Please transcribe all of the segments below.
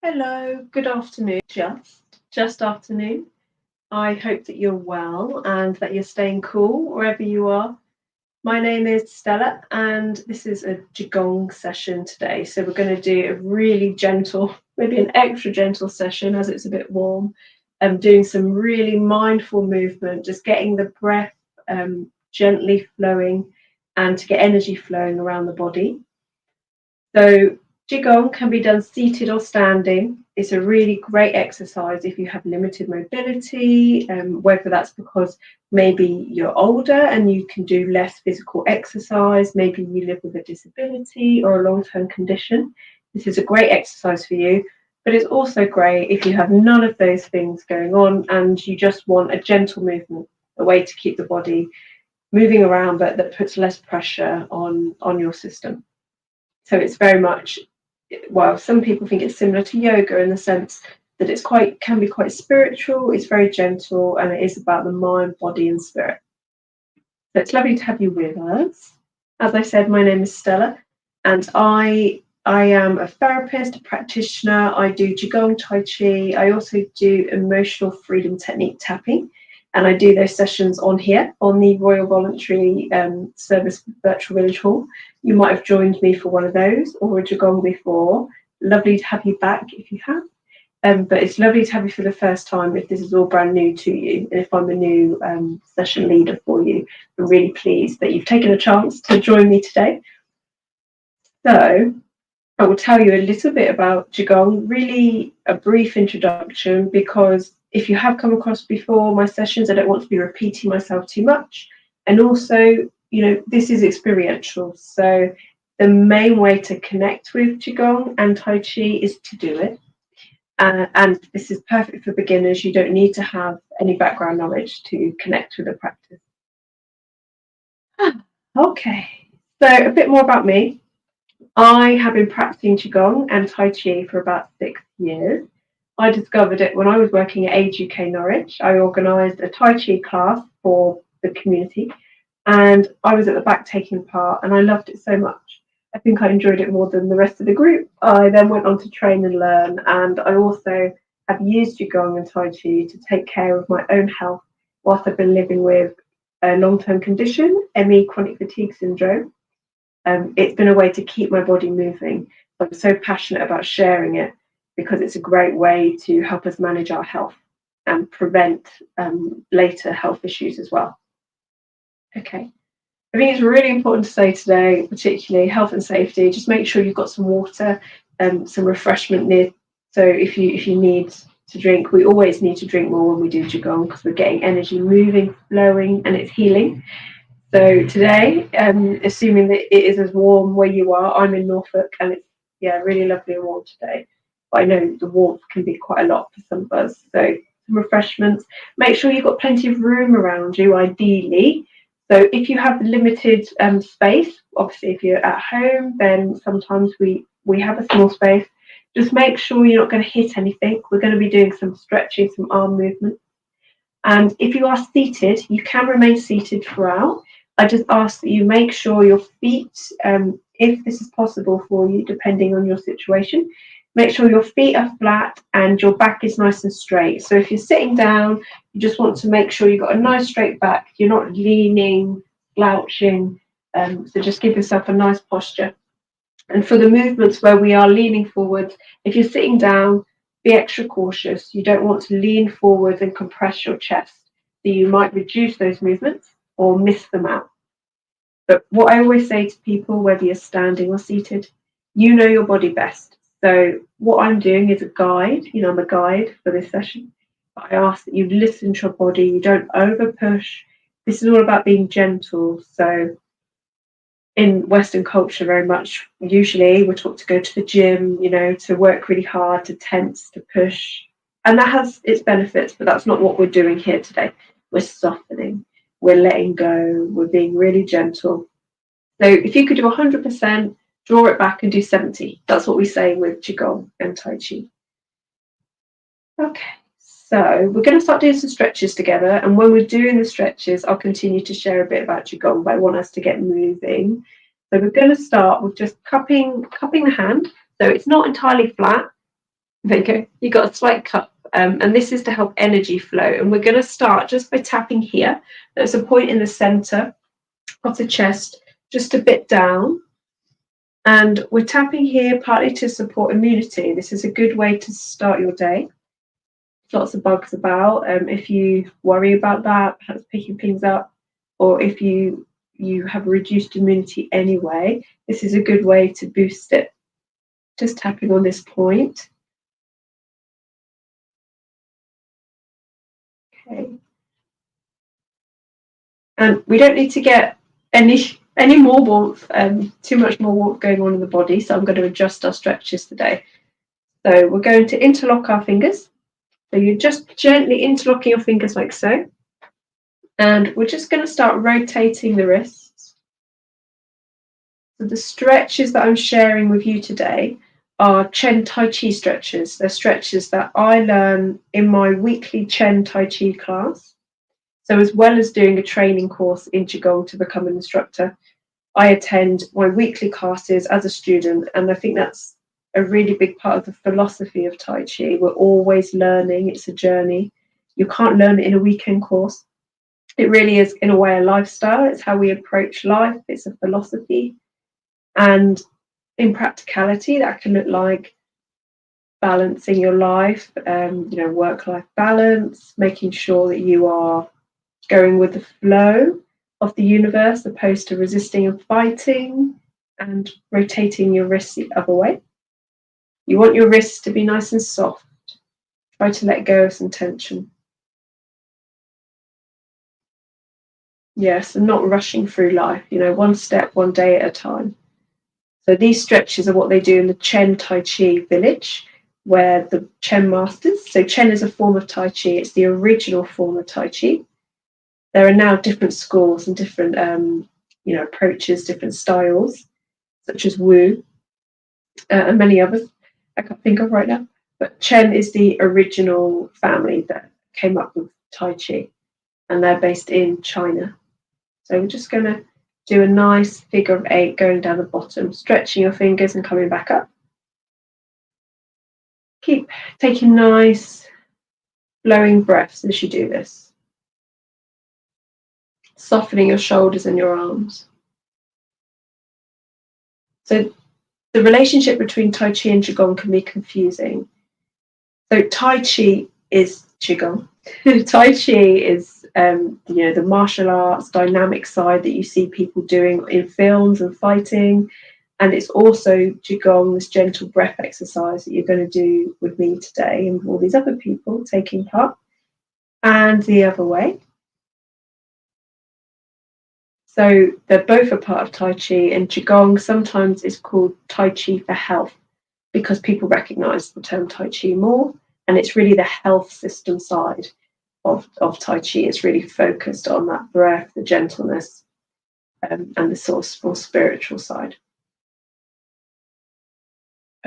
Hello, good afternoon, just afternoon. I hope that you're well and that you're staying cool wherever you are. My name is Stella, and this is a qigong session today. So we're going to do a really gentle, maybe an extra gentle session as it's a bit warm. Doing some really mindful movement, just getting the breath gently flowing and to get energy flowing around the body. So qigong can be done seated or standing. It's a really great exercise if you have limited mobility, whether that's because maybe you're older and you can do less physical exercise, maybe you live with a disability or a long-term condition. This is a great exercise for you, but it's also great if you have none of those things going on and you just want a gentle movement, a way to keep the body moving around, but that puts less pressure on your system. So it's very much, well, some people think it's similar to yoga in the sense that it's can be quite spiritual, it's very gentle, and it is about the mind, body, and spirit. So it's lovely to have you with us. As I said, my name is Stella, and I am a therapist, a practitioner. I do qigong, tai chi. I also do emotional freedom technique tapping, and I do those sessions on here on the Royal Voluntary Service Virtual Village Hall. You might have joined me for one of those or a qigong before. Lovely to have you back if you have. But it's lovely to have you for the first time if this is all brand new to you. And if I'm a new session leader for you, I'm really pleased that you've taken a chance to join me today. So I will tell you a little bit about qigong, really a brief introduction, because if you have come across before my sessions, I don't want to be repeating myself too much. And also, this is experiential. So the main way to connect with qigong and tai chi is to do it. And this is perfect for beginners. You don't need to have any background knowledge to connect with the practice. Okay, so a bit more about me. I have been practicing qigong and tai chi for about 6 years. I discovered it when I was working at Age UK Norwich. I organised a tai chi class for the community, and I was at the back taking part, and I loved it so much. I think I enjoyed it more than the rest of the group. I then went on to train and learn, and I also have used qigong and tai chi to take care of my own health whilst I've been living with a long-term condition, ME, chronic fatigue syndrome. It's been a way to keep my body moving. I'm so passionate about sharing it because it's a great way to help us manage our health and prevent later health issues as well. Okay. I think it's really important to say today, particularly health and safety, just make sure you've got some water, some refreshment near. So if you need to drink, we always need to drink more when we do qigong because we're getting energy moving, flowing, and it's healing. So today, assuming that it is as warm where you are, I'm in Norfolk, and it's really lovely and warm today. But I know the warmth can be quite a lot for some of us. So some refreshments. Make sure you've got plenty of room around you, ideally. So if you have limited space, obviously if you're at home, then sometimes we have a small space. Just make sure you're not going to hit anything. We're going to be doing some stretching, some arm movement. And if you are seated, you can remain seated throughout. I just ask that you make sure your feet, if this is possible for you, depending on your situation, make sure your feet are flat and your back is nice and straight. So if you're sitting down, you just want to make sure you've got a nice straight back. You're not leaning, slouching. So just give yourself a nice posture. And for the movements where we are leaning forward, if you're sitting down, be extra cautious. You don't want to lean forward and compress your chest. So you might reduce those movements or miss them out. But what I always say to people, whether you're standing or seated, you know your body best. So what I'm doing is a guide. I'm a guide for this session. But I ask that you listen to your body. You don't over push. This is all about being gentle. So in Western culture, very much, usually we're taught to go to the gym, to work really hard, to tense, to push. And that has its benefits, but that's not what we're doing here today. We're softening, we're letting go, we're being really gentle. So if you could do 100%, draw it back and do 70. That's what we say with qigong and tai chi. Okay, so we're going to start doing some stretches together. And when we're doing the stretches, I'll continue to share a bit about qigong, but I want us to get moving. So we're going to start with just cupping the hand. So it's not entirely flat. There you go. You got a slight cup. And this is to help energy flow. And we're going to start just by tapping here. There's a point in the center of the chest, just a bit down. And we're tapping here partly to support immunity. This is a good way to start your day. Lots of bugs about. If you worry about that, perhaps picking things up, or if you have reduced immunity anyway, this is a good way to boost it. Just tapping on this point. Okay. And we don't need to get any more warmth, too much more warmth going on in the body. So I'm going to adjust our stretches today. So we're going to interlock our fingers. So you're just gently interlocking your fingers like so. And we're just going to start rotating the wrists. So the stretches that I'm sharing with you today are Chen Tai Chi stretches. They're stretches that I learn in my weekly Chen Tai Chi class. So as well as doing a training course in qigong to become an instructor, I attend my weekly classes as a student, and I think that's a really big part of the philosophy of Tai Chi. We're always learning. It's a journey. You can't learn it in a weekend course. It really is, in a way, a lifestyle. It's how we approach life. It's a philosophy. And in practicality, that can look like balancing your life, work-life balance, making sure that you are going with the flow of the universe opposed to resisting and fighting, and rotating your wrists the other way. You want your wrists to be nice and soft. Try to let go of some tension. Yes, and not rushing through life, one step, one day at a time. So these stretches are what they do in the Chen Tai Chi village, where the Chen masters, so Chen is a form of Tai Chi, it's the original form of Tai Chi. There are now different schools and different approaches, different styles, such as Wu and many others I can't think of right now. But Chen is the original family that came up with Tai Chi, and they're based in China. So we're just going to do a nice figure of 8 going down the bottom, stretching your fingers and coming back up. Keep taking nice flowing breaths as you do this. Softening your shoulders and your arms. So the relationship between Tai Chi and qigong can be confusing. So Tai Chi is qigong. Tai Chi is the martial arts dynamic side that you see people doing in films and fighting, and it's also qigong, this gentle breath exercise that you're going to do with me today and with all these other people taking part, and the other way. So they're both a part of Tai Chi, and qigong sometimes is called Tai Chi for health because people recognize the term Tai Chi more, and it's really the health system side of Tai Chi. It's really focused on that breath, the gentleness, and the sort of more spiritual side.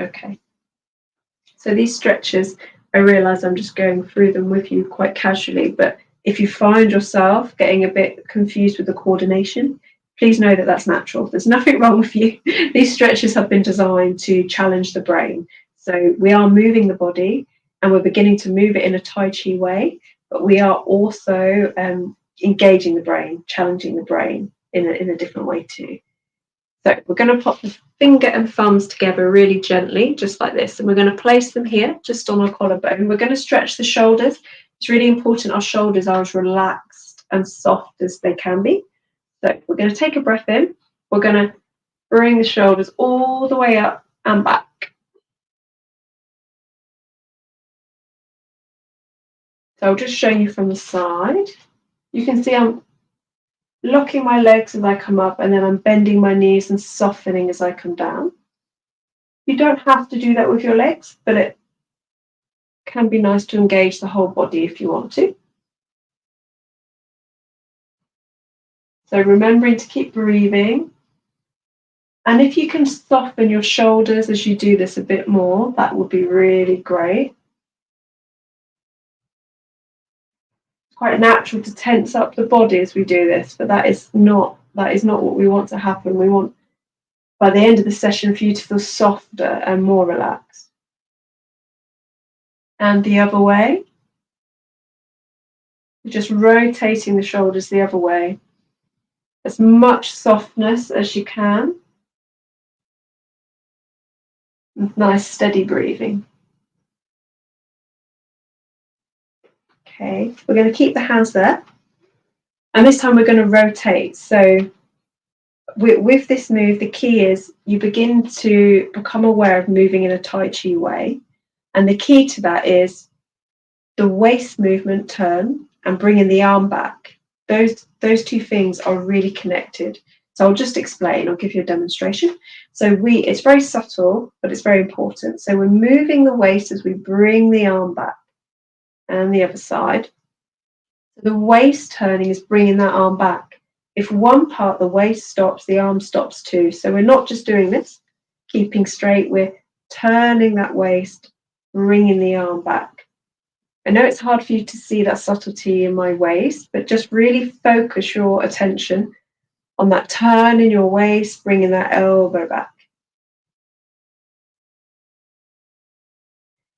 Okay. So these stretches, I realize I'm just going through them with you quite casually, but if you find yourself getting a bit confused with the coordination, please know that that's natural. There's nothing wrong with you. These stretches have been designed to challenge the brain. So we are moving the body and we're beginning to move it in a Tai Chi way, but we are also engaging the brain, challenging the brain in a different way too. So we're going to pop the finger and thumbs together really gently, just like this. And we're going to place them here, just on our collarbone. We're going to stretch the shoulders. It's really important our shoulders are as relaxed and soft as they can be. So we're going to take a breath in. We're going to bring the shoulders all the way up and back. So I'll just show you from the side. You can see I'm locking my legs as I come up, and then I'm bending my knees and softening as I come down. You don't have to do that with your legs, but it can be nice to engage the whole body if you want to. So remembering to keep breathing. And if you can soften your shoulders as you do this a bit more, that would be really great. It's quite natural to tense up the body as we do this, but that is not what we want to happen. We want, by the end of the session, for you to feel softer and more relaxed. and the other way. Just rotating the shoulders the other way. As much softness as you can. Nice steady breathing. Okay, we're going to keep the hands there. And this time we're going to rotate. So with this move, the key is you begin to become aware of moving in a Tai Chi way. And the key to that is the waist movement turn and bringing the arm back. Those two things are really connected. So I'll just explain, I'll give you a demonstration. So it's very subtle, but it's very important. So we're moving the waist as we bring the arm back and the other side. So the waist turning is bringing that arm back. If one part, the waist stops, the arm stops too. So we're not just doing this, keeping straight, we're turning that waist, bringing the arm back. I know it's hard for you to see that subtlety in my waist, but just really focus your attention on that turn in your waist, bringing that elbow back.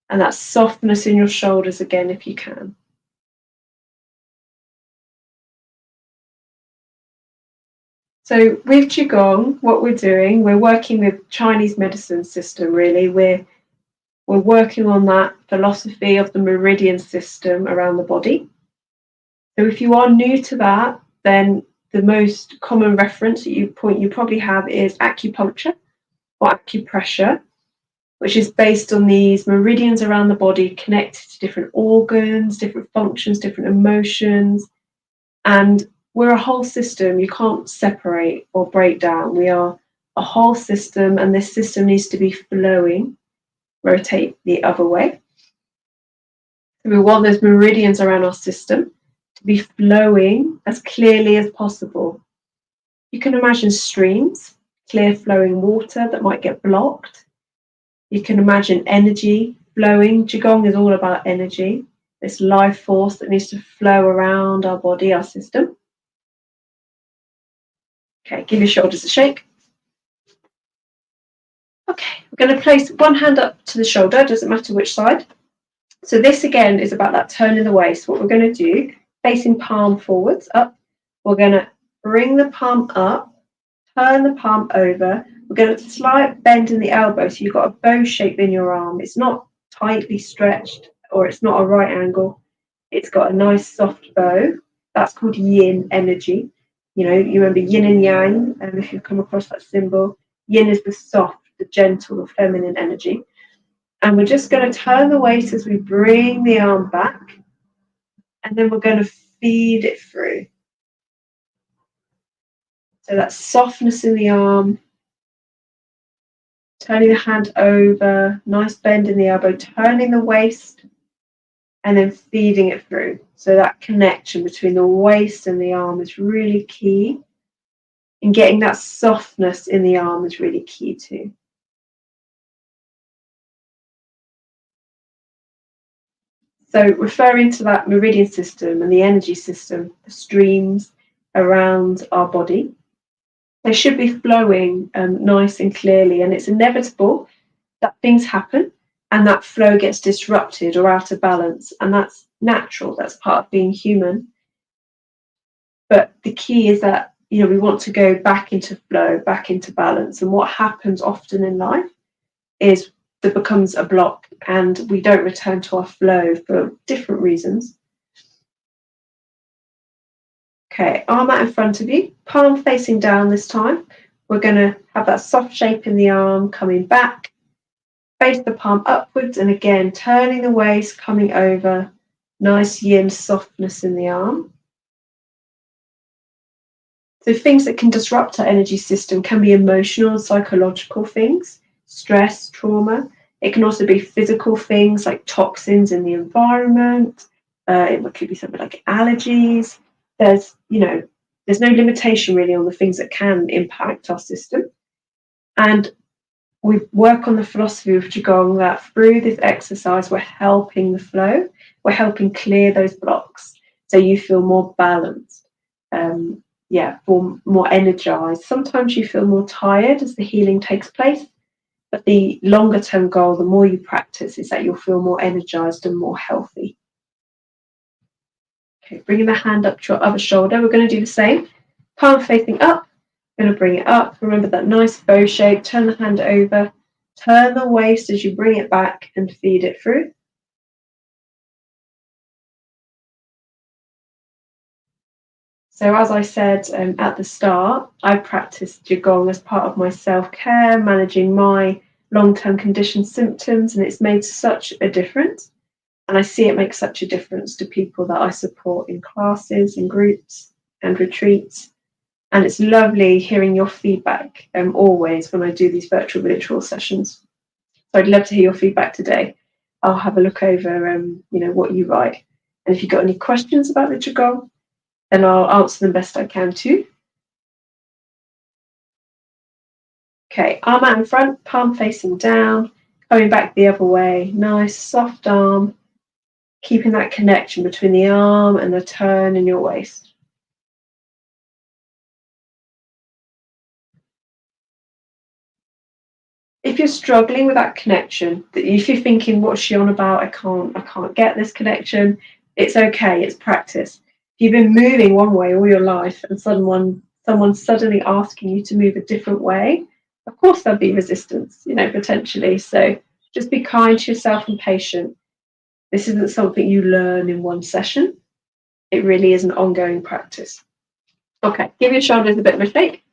And that softness in your shoulders again, if you can. So with qigong, what we're doing, we're working with Chinese medicine system, really. We're working on that philosophy of the meridian system around the body. So if you are new to that, then the most common reference that you probably have is acupuncture or acupressure, which is based on these meridians around the body connected to different organs, different functions, different emotions. And we're a whole system. You can't separate or break down. We are a whole system, and this system needs to be flowing. Rotate the other way. So we want those meridians around our system to be flowing as clearly as possible. You can imagine streams, clear flowing water that might get blocked. You can imagine energy flowing. Qigong is all about energy, this life force that needs to flow around our body, our system. Okay, give your shoulders a shake. Okay, we're going to place one hand up to the shoulder, doesn't matter which side. So this again is about that turn in the waist. What we're going to do, facing palm forwards, up, we're going to bring the palm up, turn the palm over. We're going to slight bend in the elbow, so you've got a bow shape in your arm. It's not tightly stretched, or it's not a right angle. It's got a nice soft bow. That's called yin energy. You know, you remember yin and yang, and if you've come across that symbol, yin is the soft, the gentle, the feminine energy. And we're just going to turn the waist as we bring the arm back, and then we're going to feed it through. So that softness in the arm, turning the hand over, nice bend in the elbow, turning the waist, and then feeding it through. So that connection between the waist and the arm is really key. And getting that softness in the arm is really key too. So referring to that meridian system and the energy system, the streams around our body, they should be flowing nice and clearly. And it's inevitable that things happen and that flow gets disrupted or out of balance. And that's natural. That's part of being human. But the key is that, you know, we want to go back into flow, back into balance. And what happens often in life is there becomes a block and we don't return to our flow for different reasons. Okay, arm out in front of you, palm facing down this time. We're going to have that soft shape in the arm coming back, face the palm upwards, and again, turning the waist, coming over, nice yin softness in the arm. So things that can disrupt our energy system can be emotional and psychological things, stress, trauma. It can also be physical things like toxins in the environment. It could be something like allergies. There's no limitation really on the things that can impact our system. And we work on the philosophy of Qigong that through this exercise, we're helping the flow. We're helping clear those blocks so you feel more balanced. More energized. Sometimes you feel more tired as the healing takes place, But the longer term goal, the more you practice, is that you'll feel more energized and more healthy. Okay, bringing the hand up to your other shoulder. We're going to do the same. Palm facing up. Going to bring it up. Remember that nice bow shape. Turn the hand over. Turn the waist as you bring it back and feed it through. So as I said at the start, I practiced qigong as part of my self-care, managing my long-term condition symptoms, and it's made such a difference. And I see it makes such a difference to people that I support in classes, in groups and retreats. And it's lovely hearing your feedback always when I do these virtual ritual sessions. So I'd love to hear your feedback today. I'll have a look over what you write. And if you've got any questions about the qigong, then I'll answer them best I can too. Okay, arm out in front, palm facing down, coming back the other way. Nice, soft arm, keeping that connection between the arm and the turn in your waist. If you're struggling with that connection, if you're thinking, what's she on about? I can't get this connection. It's okay, it's practice. If you've been moving one way all your life and someone's suddenly asking you to move a different way, of course there'll be resistance, potentially. So just be kind to yourself and patient. This isn't something you learn in one session. It really is an ongoing practice. Okay, give your shoulders a bit of a shake.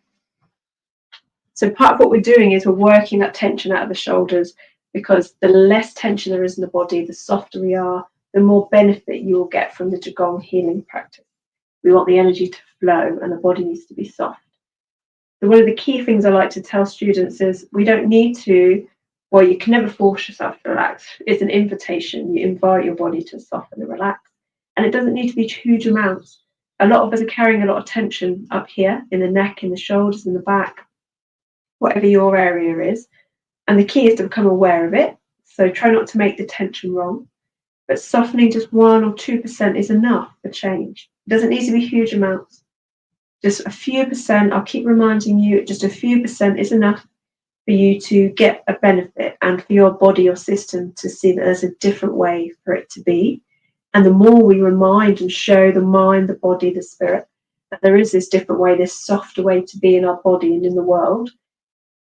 So part of what we're doing is we're working that tension out of the shoulders, because the less tension there is in the body, the softer we are, the more benefit you will get from the qigong healing practice. We want the energy to flow and the body needs to be soft. So one of the key things I like to tell students is we don't need to, well, you can never force yourself to relax. It's an invitation. You invite your body to soften and relax. And it doesn't need to be huge amounts. A lot of us are carrying a lot of tension up here in the neck, in the shoulders, in the back, whatever your area is. And the key is to become aware of it. So try not to make the tension wrong. But softening just 1 or 2% is enough for change. It doesn't need to be huge amounts. Just a few percent, I'll keep reminding you, just a few percent is enough for you to get a benefit and for your body, your system to see that there's a different way for it to be. And the more we remind and show the mind, the body, the spirit, that there is this different way, this softer way to be in our body and in the world,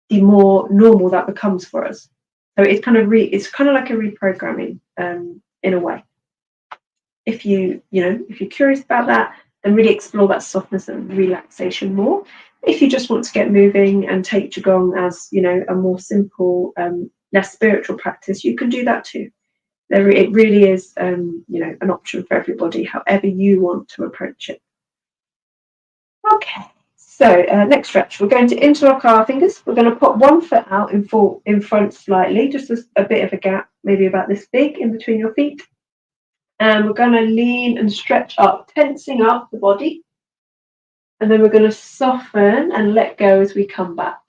the more normal that becomes for us. So it's kind of like a reprogramming in a way. If you're curious about that, then really explore that softness and relaxation more. If you just want to get moving and take qigong as a more simple, less spiritual practice, you can do that too. It really is an option for everybody, however you want to approach it. Okay. So next stretch, we're going to interlock our fingers. We're going to put one foot out in front slightly, just a bit of a gap, maybe about this big in between your feet. And we're going to lean and stretch up, tensing up the body. And then we're going to soften and let go as we come back.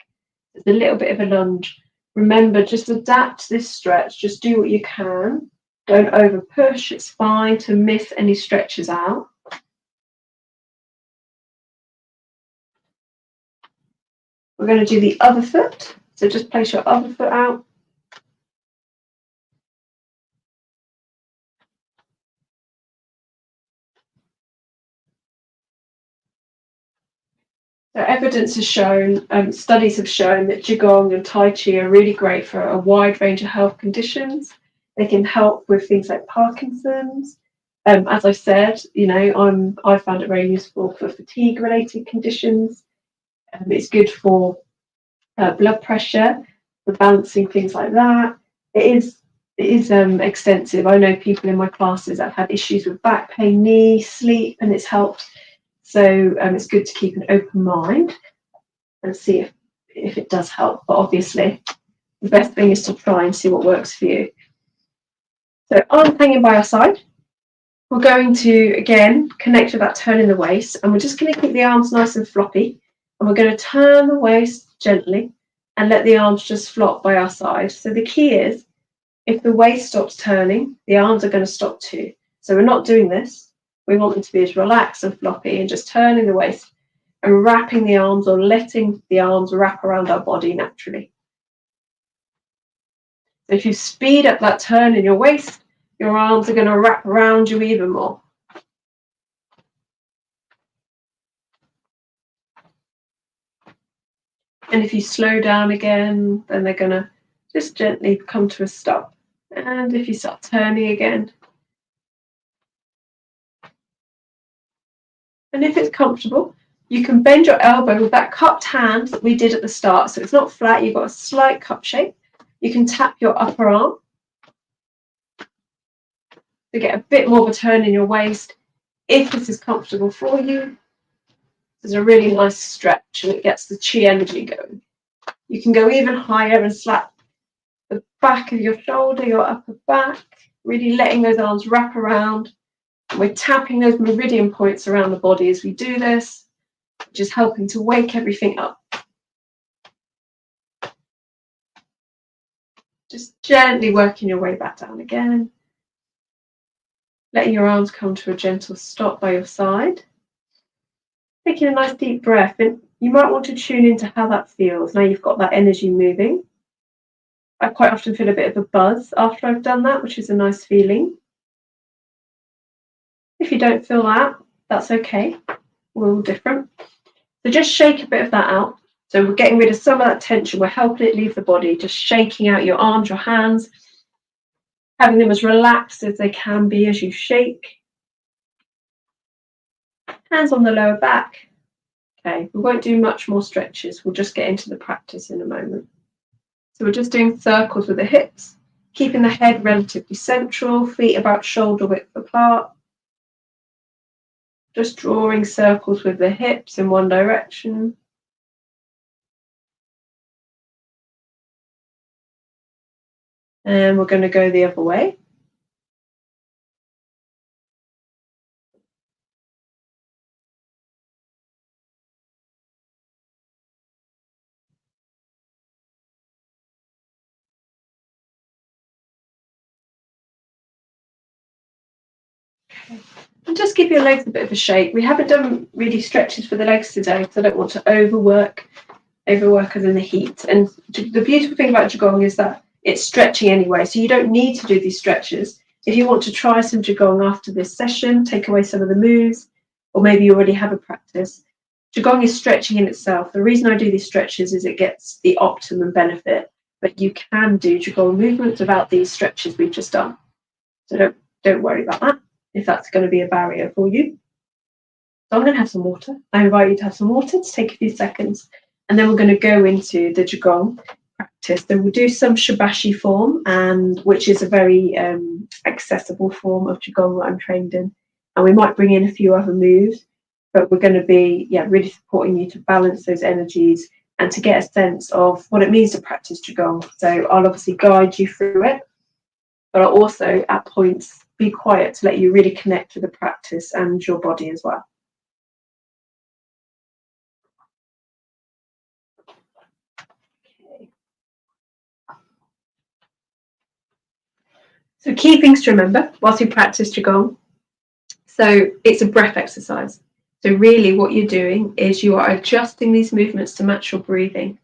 It's a little bit of a lunge. Remember, just adapt this stretch. Just do what you can. Don't over push. It's fine to miss any stretches out. We're going to do the other foot. So just place your other foot out. So evidence has shown, studies have shown that qigong and tai chi are really great for a wide range of health conditions. They can help with things like Parkinson's. As I said, I found it very useful for fatigue-related conditions. It's good for blood pressure, for balancing things like that. It is extensive. I know people in my classes that have had issues with back pain, knee, sleep, and it's helped. So it's good to keep an open mind and see if it does help. But obviously, the best thing is to try and see what works for you. So arms hanging by our side. We're going to, again, connect with that turn in the waist. And we're just going to keep the arms nice and floppy. And we're going to turn the waist gently and let the arms just flop by our side. So the key is, if the waist stops turning, the arms are going to stop too. So we're not doing this. We want them to be as relaxed and floppy and just turning the waist and wrapping the arms or letting the arms wrap around our body naturally. So if you speed up that turn in your waist, your arms are going to wrap around you even more. And if you slow down again, then they're going to just gently come to a stop. And if you start turning again, and if it's comfortable, you can bend your elbow with that cupped hand that we did at the start. So it's not flat, you've got a slight cup shape. You can tap your upper arm to get a bit more of a turn in your waist. If this is comfortable for you, there's a really nice stretch and it gets the chi energy going. You can go even higher and slap the back of your shoulder, your upper back, really letting those arms wrap around. We're tapping those meridian points around the body as we do this, which is helping to wake everything up. Just gently working your way back down again. Letting your arms come to a gentle stop by your side. Taking a nice deep breath, and you might want to tune into how that feels. Now you've got that energy moving. I quite often feel a bit of a buzz after I've done that, which is a nice feeling. If you don't feel that, that's okay. We're all different. So just shake a bit of that out. So we're getting rid of some of that tension. We're helping it leave the body, just shaking out your arms, your hands, having them as relaxed as they can be as you shake. Hands on the lower back. Okay, we won't do much more stretches. We'll just get into the practice in a moment. So we're just doing circles with the hips, keeping the head relatively central, feet about shoulder width apart. Just drawing circles with the hips in one direction. And we're going to go the other way. And just give your legs a bit of a shake. We haven't done really stretches for the legs today, so I don't want to overwork us in the heat. And the beautiful thing about qigong is that it's stretching anyway, so you don't need to do these stretches. If you want to try some qigong after this session, take away some of the moves, or maybe you already have a practice, qigong is stretching in itself. The reason I do these stretches is it gets the optimum benefit, but you can do qigong movements without these stretches we've just done. So don't worry about that, if that's going to be a barrier for you. So I'm going to have some water. I invite you to have some water to take a few seconds, and then we're going to go into the qigong practice. So we'll do some shibashi form, which is a very accessible form of qigong that I'm trained in, and we might bring in a few other moves, but we're going to be really supporting you to balance those energies and to get a sense of what it means to practice qigong. So I'll obviously guide you through it, but I'll also at points be quiet to let you really connect to the practice and your body as well. Okay. So key things to remember whilst you practice qigong. So it's a breath exercise. So really what you're doing is you are adjusting these movements to match your breathing.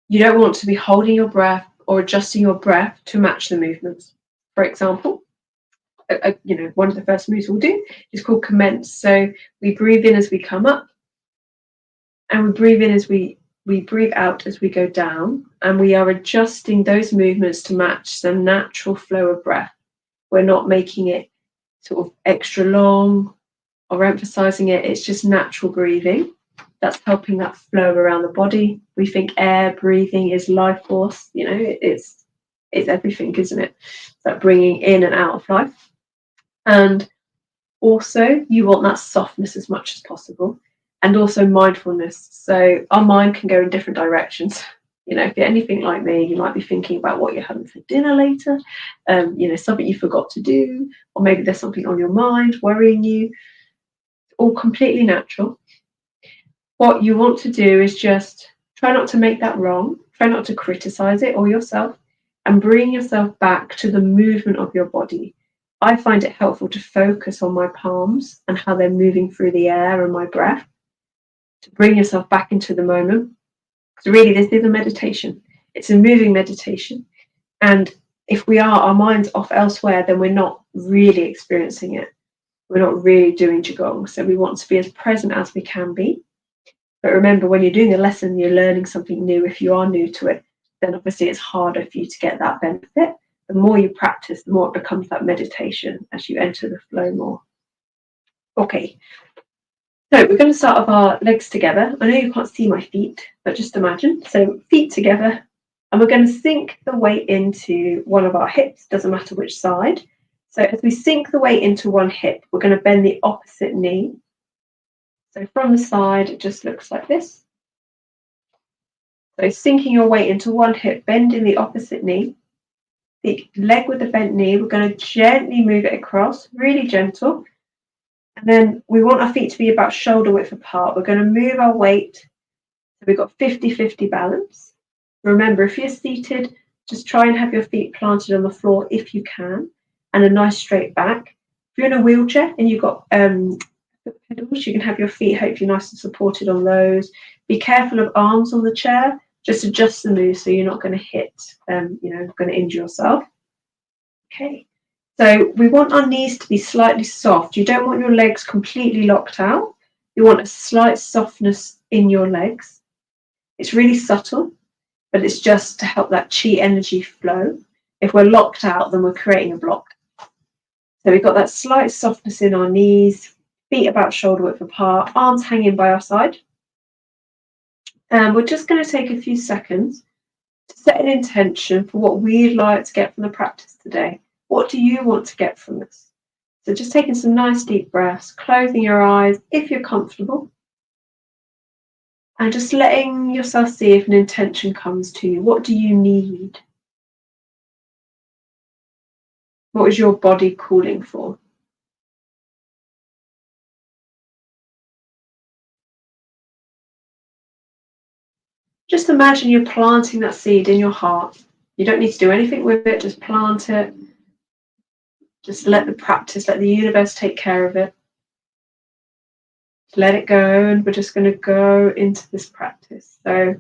You don't want to be holding your breath or adjusting your breath to match the movements. For example, one of the first moves we'll do is called commence. So we breathe in as we come up, and we breathe in as we breathe out as we go down, and we are adjusting those movements to match the natural flow of breath. We're not making it sort of extra long or emphasizing it. It's just natural breathing. That's helping that flow around the body. We think air breathing is life force. It's everything, isn't it? It's that bringing in and out of life. And also you want that softness as much as possible, and also mindfulness. So our mind can go in different directions. If you're anything like me, you might be thinking about what you're having for dinner later, something you forgot to do, or maybe there's something on your mind worrying you. It's all completely natural. What you want to do is just try not to make that wrong, try not to criticize it or yourself, and bring yourself back to the movement of your body. I find it helpful to focus on my palms and how they're moving through the air and my breath, to bring yourself back into the moment. So really, this is a meditation. It's a moving meditation. And if we are, our mind's off elsewhere, then we're not really experiencing it. We're not really doing qigong. So we want to be as present as we can be. But remember, when you're doing a lesson, you're learning something new. If you are new to it, then obviously it's harder for you to get that benefit. The more you practice, the more it becomes that meditation as you enter the flow more. Okay, so we're going to start with our legs together. I know you can't see my feet, but just imagine. So feet together, and we're going to sink the weight into one of our hips, doesn't matter which side. So as we sink the weight into one hip, we're going to bend the opposite knee. So from the side, it just looks like this. So sinking your weight into one hip, bending the opposite knee. The leg with the bent knee, we're going to gently move it across, really gentle. And then we want our feet to be about shoulder width apart. We're going to move our weight. So we've got 50-50 balance. Remember, if you're seated, just try and have your feet planted on the floor if you can, and a nice straight back. If you're in a wheelchair and you've got foot pedals, you can have your feet hopefully nice and supported on those. Be careful of arms on the chair. Just adjust the move so you're not going to hit, going to injure yourself. Okay. So we want our knees to be slightly soft. You don't want your legs completely locked out. You want a slight softness in your legs. It's really subtle, but it's just to help that chi energy flow. If we're locked out, then we're creating a block. So we've got that slight softness in our knees, feet about shoulder width apart, arms hanging by our side. And we're just going to take a few seconds to set an intention for what we'd like to get from the practice today. What do you want to get from this? So just taking some nice deep breaths, closing your eyes if you're comfortable, and just letting yourself see if an intention comes to you. What do you need? What is your body calling for? Just imagine you're planting that seed in your heart. You don't need to do anything with it, just plant it. Just let the practice, let the universe take care of it. Let it go, and we're just going to go into this practice. So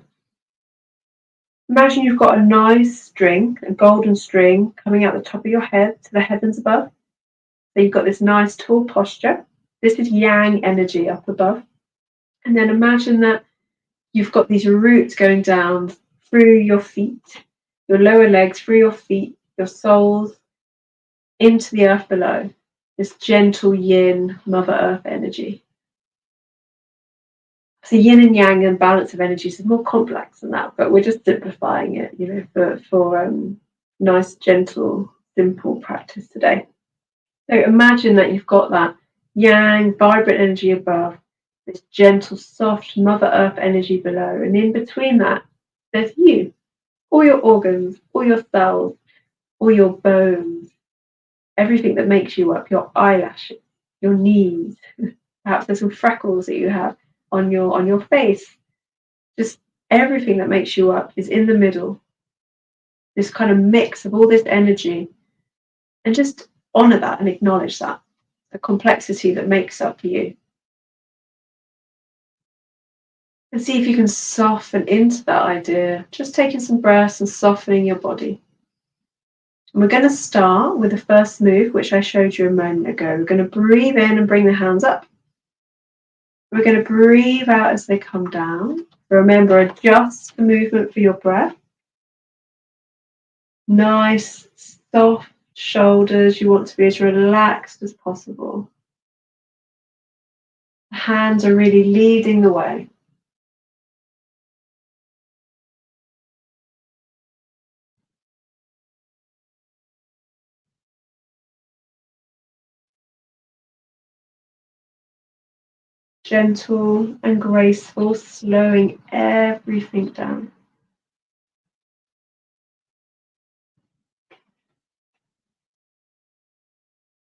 imagine you've got a nice string, a golden string, coming out the top of your head to the heavens above. So you've got this nice tall posture. This is yang energy up above. And then imagine that you've got these roots going down through your feet, your lower legs, through your feet, your soles, into the earth below. This gentle yin, Mother Earth energy. So yin and yang and balance of energies is more complex than that, but we're just simplifying it, for nice, gentle, simple practice today. So imagine that you've got that yang, vibrant energy above, this gentle, soft Mother Earth energy below, and in between that, there's you, all your organs, all your cells, all your bones, everything that makes you up, your eyelashes, your knees, perhaps there's some freckles that you have on your face. Just everything that makes you up is in the middle. This kind of mix of all this energy, and just honor that and acknowledge that, the complexity that makes up you. And see if you can soften into that idea, just taking some breaths and softening your body. And we're going to start with the first move, which I showed you a moment ago. We're going to breathe in and bring the hands up. We're going to breathe out as they come down. Remember, adjust the movement for your breath. Nice, soft shoulders. You want to be as relaxed as possible. The hands are really leading the way. Gentle and graceful, slowing everything down.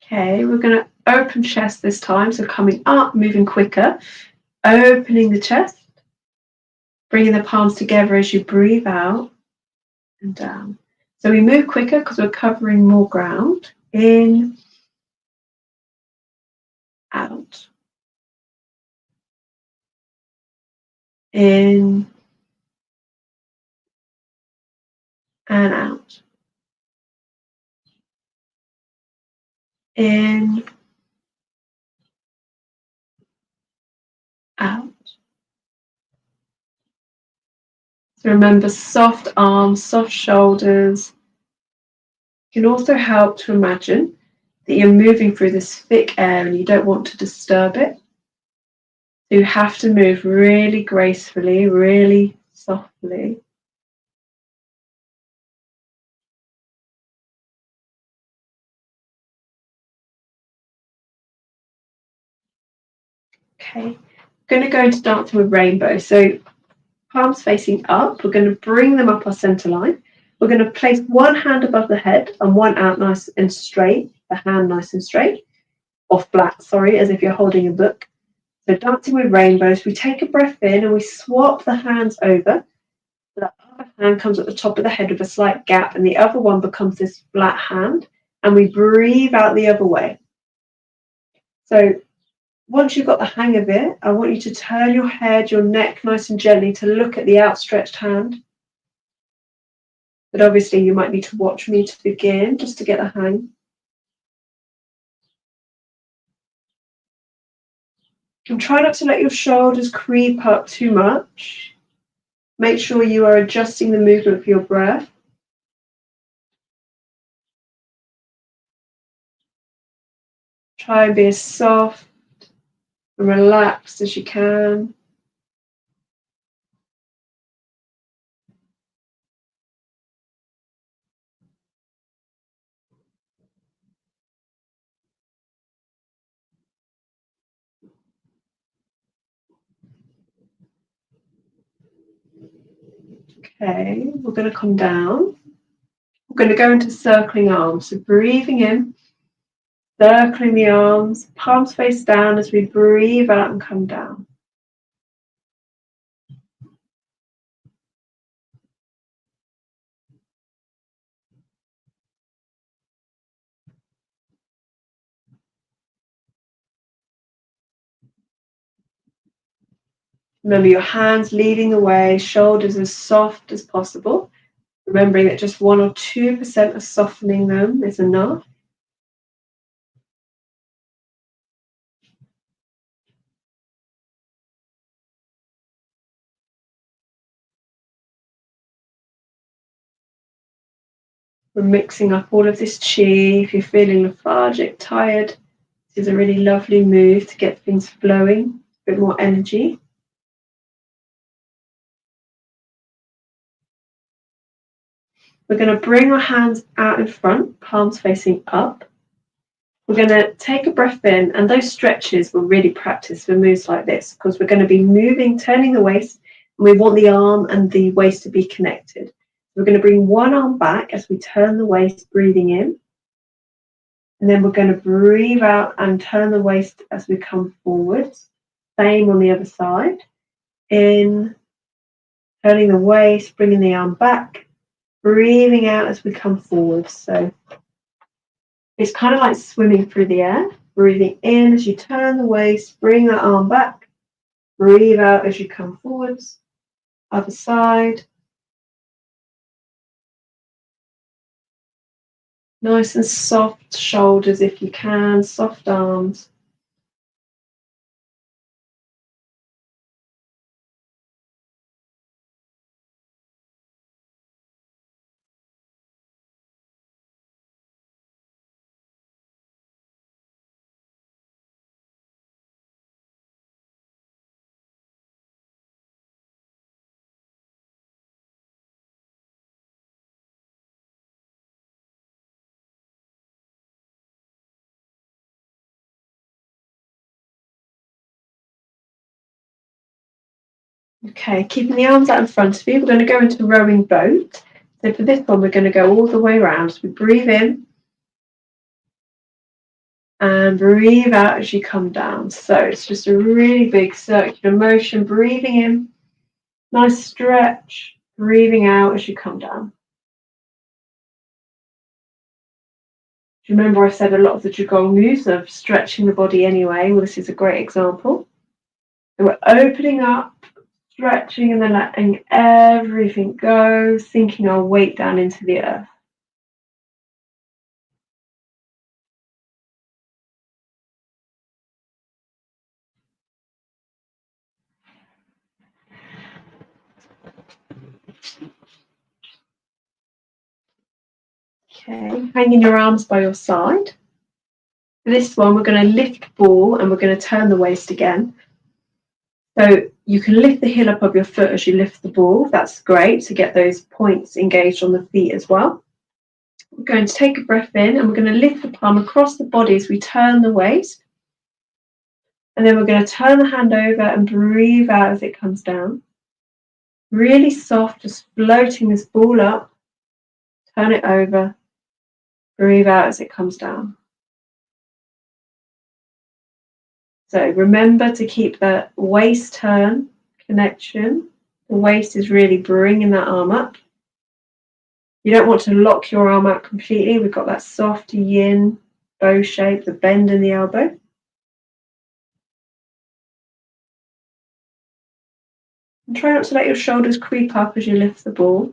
Okay, we're going to open chest this time. So coming up, moving quicker, opening the chest, bringing the palms together as you breathe out and down. So we move quicker because we're covering more ground. In, out. In and out. In, out. So remember, soft arms, soft shoulders. You can also help to imagine that you're moving through this thick air and you don't want to disturb it. So you have to move really gracefully, really softly. Okay, I'm going to go into dancing with rainbow. So palms facing up, we're going to bring them up our center line. We're going to place one hand above the head and one out nice and straight, the hand nice and straight, or flat, sorry, as if you're holding a book. So dancing with rainbows, we take a breath in and we swap the hands over. So that other hand comes at the top of the head with a slight gap and the other one becomes this flat hand, and we breathe out the other way. So once you've got the hang of it, I want you to turn your head, your neck nice and gently to look at the outstretched hand. But obviously you might need to watch me to begin, just to get the hang. And try not to let your shoulders creep up too much. Make sure you are adjusting the movement for your breath. Try and be as soft and relaxed as you can. Okay, we're going to come down. We're going to go into circling arms. So breathing in, circling the arms, palms face down as we breathe out and come down. Remember your hands leading the way, shoulders as soft as possible. Remembering that just 1 or 2% of softening them is enough. We're mixing up all of this qi. If you're feeling lethargic, tired, this is a really lovely move to get things flowing, a bit more energy. We're going to bring our hands out in front, palms facing up. We're going to take a breath in, and those stretches will really practice for moves like this because we're going to be moving, turning the waist, and we want the arm and the waist to be connected. We're going to bring one arm back as we turn the waist, breathing in. And then we're going to breathe out and turn the waist as we come forwards. Same on the other side. In, turning the waist, bringing the arm back, breathing out as we come forward. So it's kind of like swimming through the air. Breathing in as you turn the waist, bring that arm back, breathe out as you come forwards. Other side. Nice and soft shoulders if you can, soft arms. Okay, keeping the arms out in front of you, we're going to go into rowing boat. So for this one, we're going to go all the way around. So we breathe in and breathe out as you come down. So it's just a really big circular motion, breathing in, nice stretch, breathing out as you come down. Do you remember I said a lot of the qigong moves of stretching the body anyway? Well, this is a great example. So we're opening up, stretching, and then letting everything go, sinking our weight down into the earth. Okay, hanging your arms by your side. For this one, we're going to lift the ball and we're going to turn the waist again. So you can lift the heel up of your foot as you lift the ball. That's great to get those points engaged on the feet as well. We're going to take a breath in and we're going to lift the palm across the body as we turn the waist. And then we're going to turn the hand over and breathe out as it comes down. Really soft, just floating this ball up. Turn it over. Breathe out as it comes down. So remember to keep the waist turn connection. The waist is really bringing that arm up. You don't want to lock your arm out completely. We've got that soft yin bow shape, the bend in the elbow. And try not to let your shoulders creep up as you lift the ball.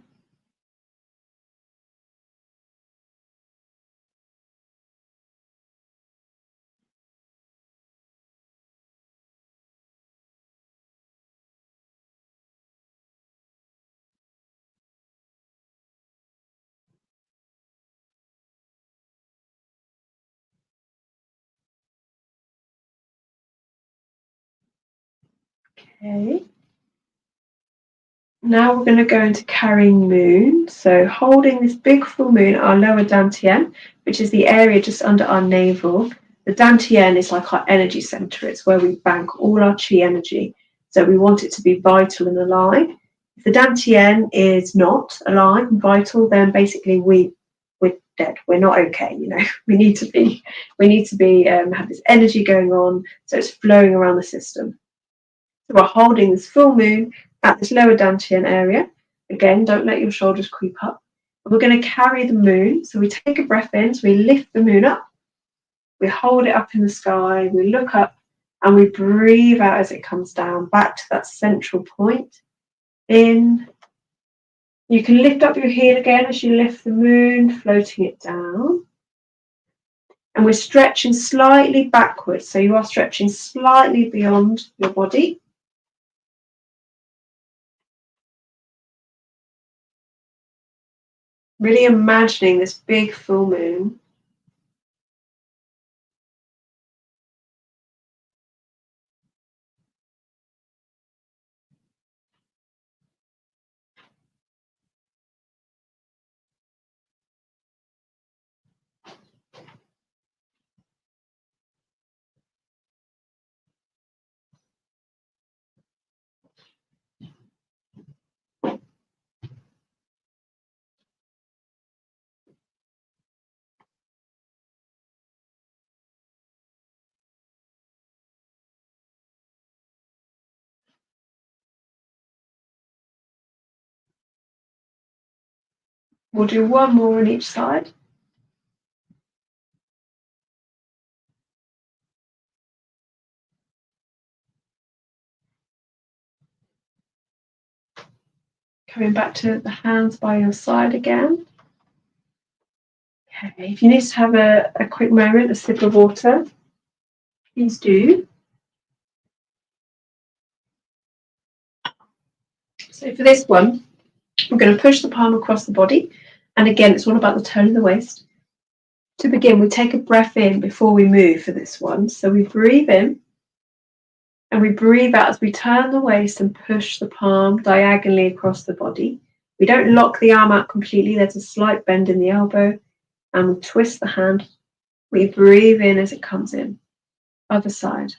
Okay. Now we're going to go into carrying moon. So holding this big full moon, our lower dantian, which is the area just under our navel. The dantian is like our energy center. It's where we bank all our chi energy. So we want it to be vital and alive. If the dantian is not alive and vital, then basically we're dead. We're not okay. You know, we need to be have this energy going on, so it's flowing around the system. So we're holding this full moon at this lower dantian area. Again, don't let your shoulders creep up. And we're going to carry the moon. So we take a breath in, so we lift the moon up. We hold it up in the sky. We look up and we breathe out as it comes down, back to that central point. In. You can lift up your heel again as you lift the moon, floating it down. And we're stretching slightly backwards. So you are stretching slightly beyond your body. Really imagining this big full moon. We'll do one more on each side. Coming back to the hands by your side again. Okay, if you need to have a quick moment, a sip of water, please do. So for this one, we're going to push the palm across the body. And again, it's all about the tone of the waist. To begin, we take a breath in before we move for this one. So we breathe in and we breathe out as we turn the waist and push the palm diagonally across the body. We don't lock the arm out completely. There's a slight bend in the elbow and we twist the hand. We breathe in as it comes in. Other side.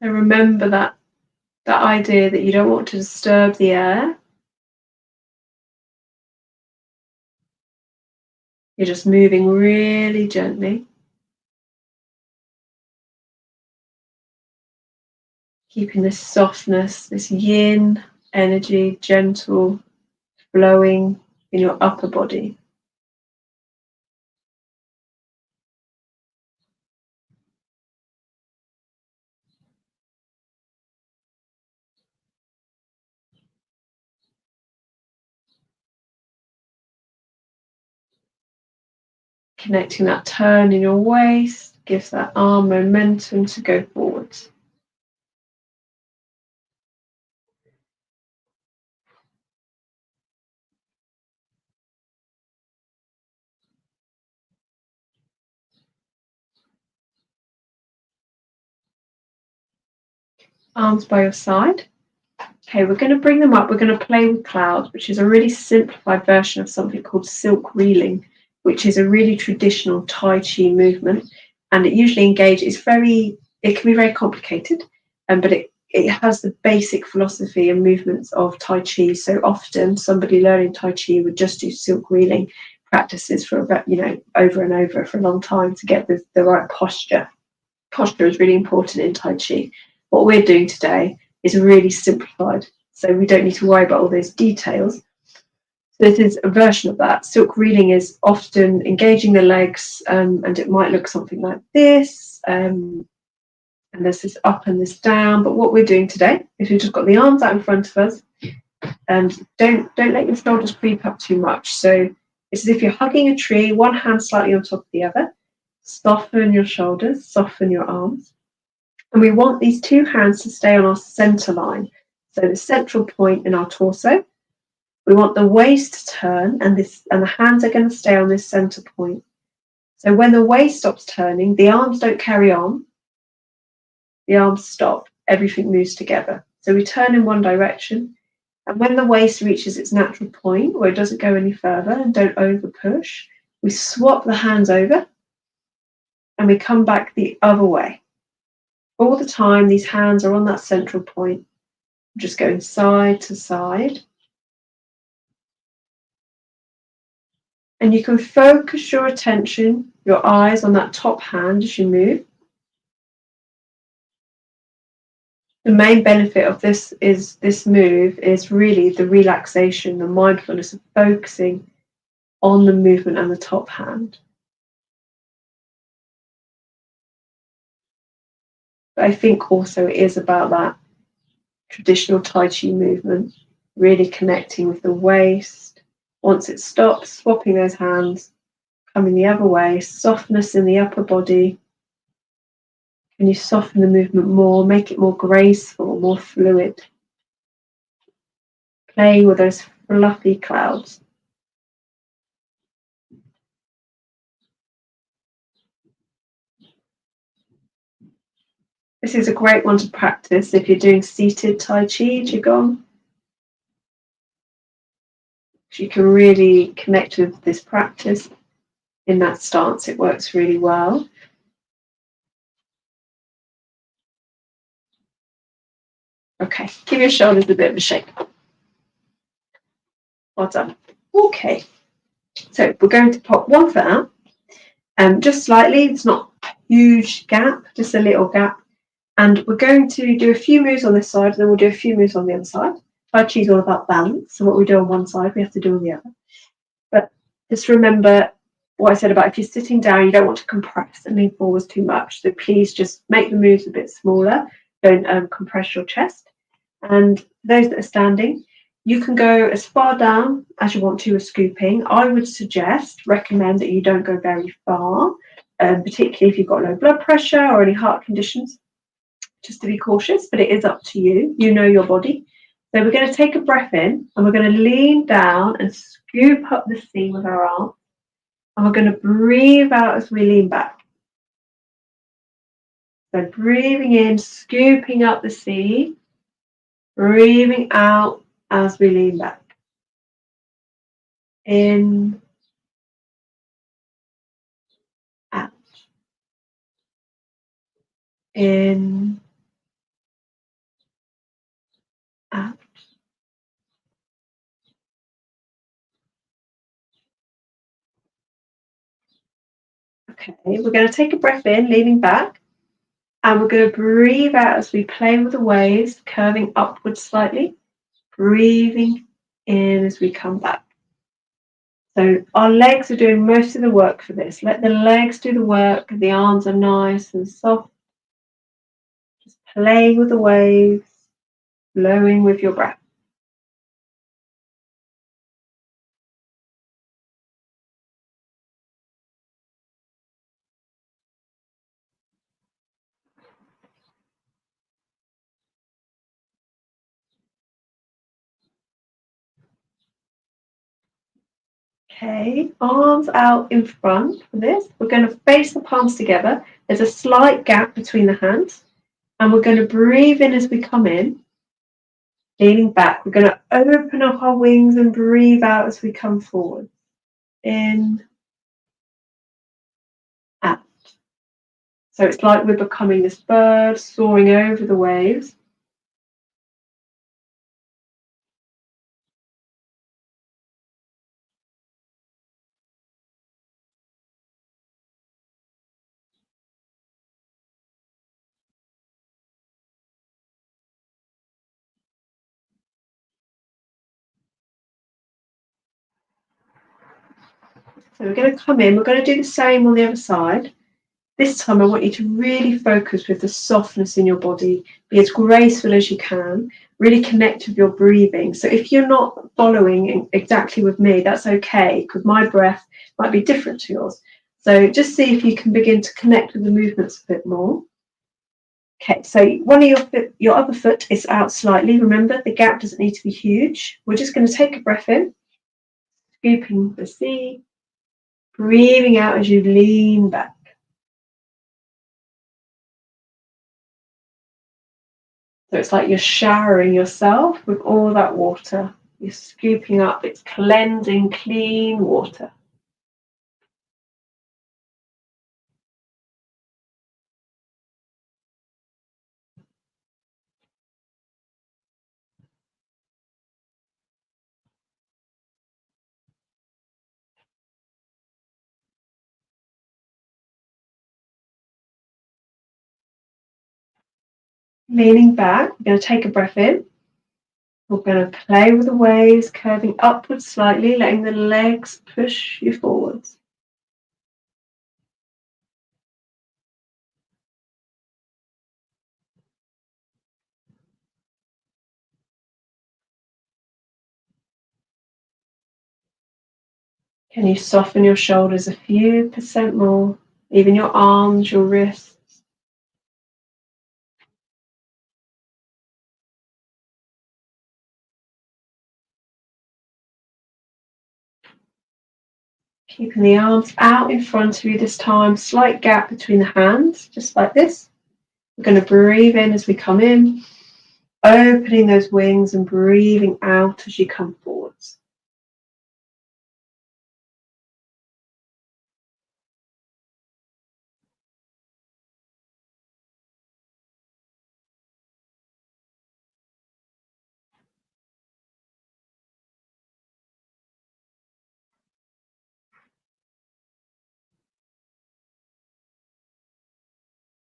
So remember that idea that you don't want to disturb the air. You're just moving really gently. Keeping this softness, this yin energy, gentle, flowing in your upper body. Connecting that turn in your waist. gives that arm momentum to go forwards. Arms by your side. Okay, we're going to bring them up. We're going to play with clouds, which is a really simplified version of something called silk reeling, which is a really traditional Tai Chi movement. And it usually engages, it can be very complicated, but it has the basic philosophy and movements of Tai Chi. So often somebody learning Tai Chi would just do silk reeling practices for about, over and over for a long time to get the right posture. Posture is really important in Tai Chi. What we're doing today is really simplified, so we don't need to worry about all those details. So this is a version of that. Silk reeling is often engaging the legs, and it might look something like this. And there's this up and this down. But what we're doing today is we've just got the arms out in front of us, and don't let your shoulders creep up too much. So it's as if you're hugging a tree, one hand slightly on top of the other. Soften your shoulders, soften your arms. And we want these two hands to stay on our center line. So the central point in our torso. We want the waist to turn, and the hands are going to stay on this center point. So when the waist stops turning, the arms don't carry on. The arms stop. Everything moves together. So we turn in one direction. And when the waist reaches its natural point, where it doesn't go any further and don't over push, we swap the hands over and we come back the other way. All the time, these hands are on that central point, just going side to side. And you can focus your attention, your eyes on that top hand as you move. The main benefit of this move is really the relaxation, the mindfulness of focusing on the movement and the top hand. But I think also it is about that traditional Tai Chi movement, really connecting with the waist. Once it stops, swapping those hands, coming the other way, softness in the upper body. Can you soften the movement more, make it more graceful, more fluid? Play with those fluffy clouds. This is a great one to practice if you're doing seated Tai Chi, qigong. You can really connect with this practice in that stance. It works really well. Okay, give your shoulders a bit of a shake. Well done. Okay, so we're going to pop one foot out, just slightly. It's not a huge gap, just a little gap. And we're going to do a few moves on this side, and then we'll do a few moves on the other side. Tai Chi is all about balance. So what we do on one side, we have to do on the other. But just remember what I said about if you're sitting down, you don't want to compress and lean forwards too much. So please just make the moves a bit smaller. Don't compress your chest. And those that are standing, you can go as far down as you want to with scooping. I would recommend that you don't go very far, particularly if you've got low blood pressure or any heart conditions, just to be cautious, but it is up to you. You know your body. So we're going to take a breath in and we're going to lean down and scoop up the seam with our arm. And we're going to breathe out as we lean back. So breathing in, scooping up the seam, breathing out as we lean back. In, out. In, out. Okay, we're going to take a breath in, leaning back. And we're going to breathe out as we play with the waves, curving upwards slightly. Breathing in as we come back. So our legs are doing most of the work for this. Let the legs do the work. The arms are nice and soft. Just playing with the waves, flowing with your breath. Okay, arms out in front for this. We're going to face the palms together. There's a slight gap between the hands. And we're going to breathe in as we come in, leaning back. We're going to open up our wings and breathe out as we come forward. In, out. So it's like we're becoming this bird soaring over the waves. So we're going to come in. We're going to do the same on the other side. This time I want you to really focus with the softness in your body. Be as graceful as you can. Really connect with your breathing. So if you're not following exactly with me, that's okay, because my breath might be different to yours. So just see if you can begin to connect with the movements a bit more. Okay, so one of your other foot is out slightly. Remember, the gap doesn't need to be huge. We're just going to take a breath in, scooping the sea, breathing out as you lean back. So it's like you're showering yourself with all that water. You're scooping up, it's cleansing, clean water. Leaning back, we're going to take a breath in. We're going to play with the waves, curving upwards slightly, letting the legs push you forwards. Can you soften your shoulders a few percent more? Even your arms, your wrists. Keeping the arms out in front of you this time, slight gap between the hands, just like this. We're going to breathe in as we come in, opening those wings and breathing out as you come forwards.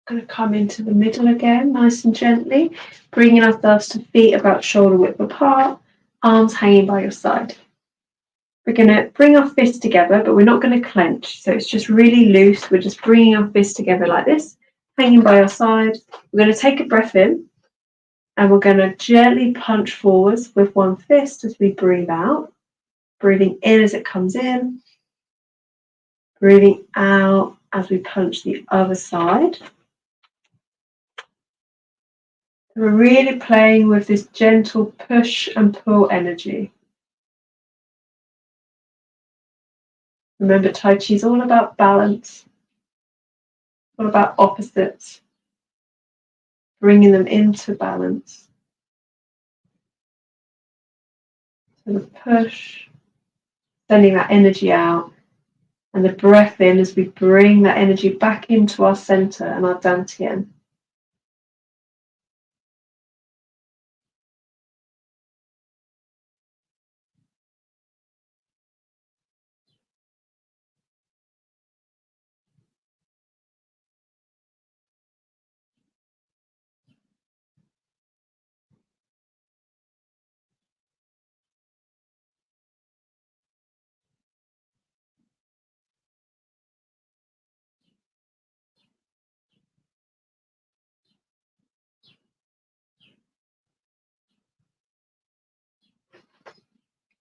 Going to come into the middle again, nice and gently, bringing ourselves to feet about shoulder width apart, arms hanging by your side. We're going to bring our fists together, but we're not going to clench, so it's just really loose. We're just bringing our fists together like this, hanging by our side. We're going to take a breath in, and we're going to gently punch forwards with one fist as we breathe out, breathing in as it comes in, breathing out as we punch the other side. We're really playing with this gentle push and pull energy. Remember, Tai Chi is all about balance, all about opposites, bringing them into balance. So the push, sending that energy out, and the breath in as we bring that energy back into our center and our dantian.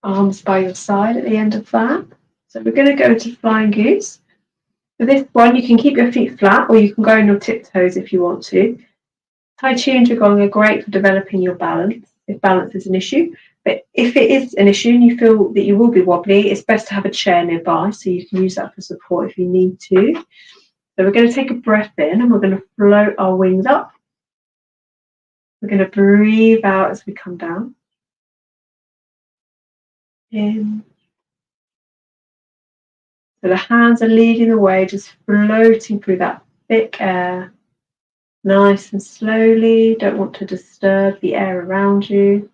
Arms by your side at the end of that. So we're going to go to Flying Goose. For this one, you can keep your feet flat or you can go on your tiptoes if you want to. Tai Chi and Qigong are great for developing your balance, if balance is an issue. But if it is an issue and you feel that you will be wobbly, it's best to have a chair nearby so you can use that for support if you need to. So we're going to take a breath in and we're going to float our wings up. We're going to breathe out as we come down. In. So the hands are leading the way, just floating through that thick air, nice and slowly. Don't want to disturb the air around you.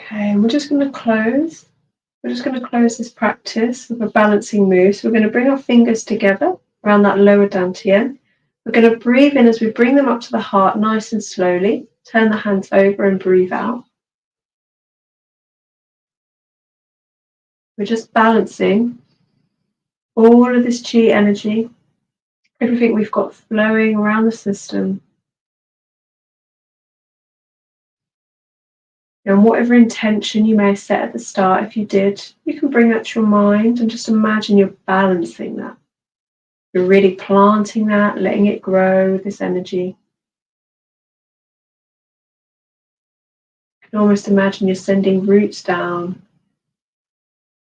Okay, and we're just going to close. We're just going to close this practice with a balancing move. So we're going to bring our fingers together around that lower dantian. We're going to breathe in as we bring them up to the heart nice and slowly. Turn the hands over and breathe out. We're just balancing all of this chi energy, everything we've got flowing around the system. And whatever intention you may have set at the start, if you did, you can bring that to your mind and just imagine you're balancing that. You're really planting that, letting it grow, this energy. You can almost imagine you're sending roots down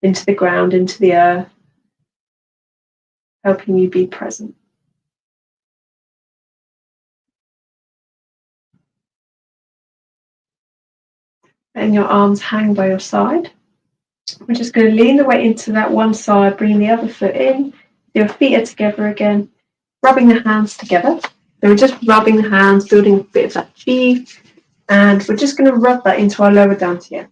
into the ground, into the earth, helping you be present. Letting your arms hang by your side. We're just going to lean the weight into that one side, bringing the other foot in. Your feet are together again, rubbing the hands together. So we're just rubbing the hands, building a bit of that chi, and we're just going to rub that into our lower dantian.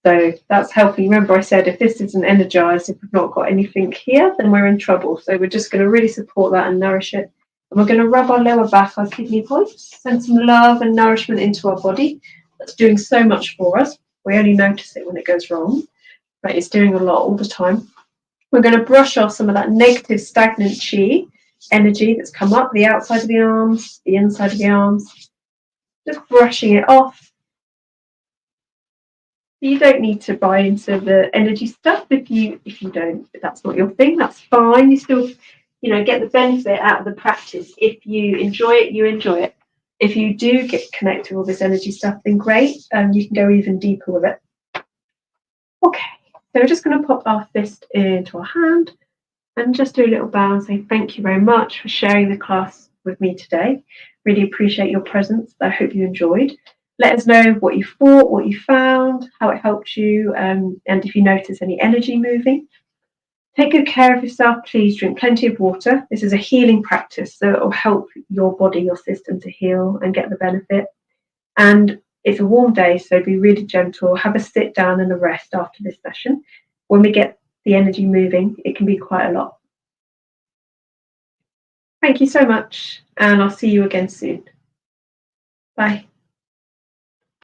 So that's helping. Remember I said if this isn't energized, if we've not got anything here, then we're in trouble. So we're just going to really support that and nourish it. And we're going to rub our lower back, our kidney points, send some love and nourishment into our body. That's doing so much for us. We only notice it when it goes wrong, but it's doing a lot all the time. We're going to brush off some of that negative stagnant chi energy that's come up the outside of the arms, the inside of the arms, just brushing it off. You don't need to buy into the energy stuff if that's not your thing, that's fine. You still, get the benefit out of the practice. If you enjoy it, you enjoy it. If you do get connected with all this energy stuff, then great. You can go even deeper with it. Okay, so we're just going to pop our fist into our hand and just do a little bow and say thank you very much for sharing the class with me today. Really appreciate your presence. I hope you enjoyed. Let us know what you thought, what you found, how it helped you, and if you notice any energy moving. Take good care of yourself. Please drink plenty of water. This is a healing practice, so it will help your body, your system to heal and get the benefit. And it's a warm day, so be really gentle. Have a sit down and a rest after this session. When we get the energy moving, it can be quite a lot. Thank you so much, and I'll see you again soon. Bye.